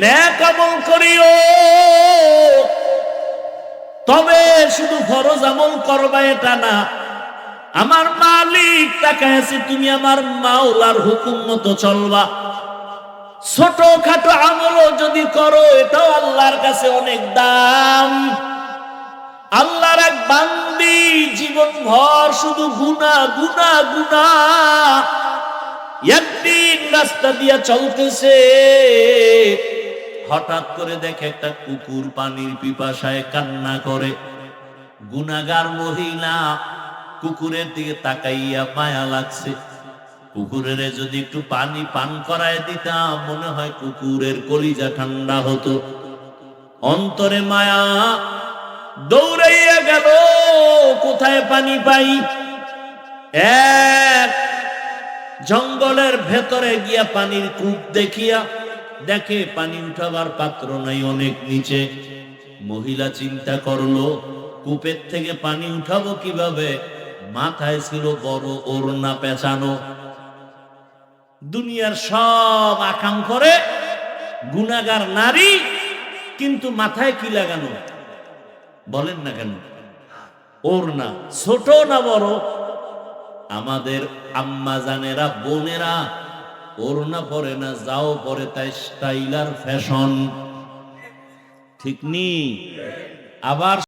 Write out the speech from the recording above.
নেক আমল করিও, তবে শুধু ফরজ আমল করবা এটা না। আমার মালিক তাকাইছে, তুমি আমার মাওলার হুকুম মতো চলবা। ছোটখাটো আমলও যদি করো এটাও আল্লাহর কাছে অনেক দাম। আল্লাহর এক বান্দি জীবন ভর শুধু গুনাহ গুনাহ গুনাহ, একদিন রাস্তা দিয়া চলতেছে, হঠাৎ করে দেখে একটা কুকুর পানির পিপাসায় কান্না করে। গুনাহগার মহিলা কুকুরের দিকে তাকাইয়া মায়া লাগছে, কুকুরের যদি একটু পানি পান করায় দিতাম মনে হয় কুকুরের কলিজা ঠান্ডা হতো। অন্তরে মায়া, দৌড়াইয়া গেল কোথায় পানি পাই। এক জঙ্গলের ভেতরে গিয়া পানির কূপ দেখিয়া দেখে পানি উঠাবার পাত্র নাই, অনেক নিচে। মহিলা চিন্তা করলো কূপের থেকে পানি উঠাবো কিভাবে, মাথায় ছিল বড় ওড়না পেঁচানো। দুনিয়ার সব আকাম করে, গুনাহগার নারী, কিন্তু মাথায় কি লাগানো বলেন না কেন? ওড়না। ছোট না বড়? আমাদের আম্মা জানেরা, বোনেরা ওড়না পরে না, যাও পরে তাই স্টাইলার ফ্যাশন, ঠিক নি? আবার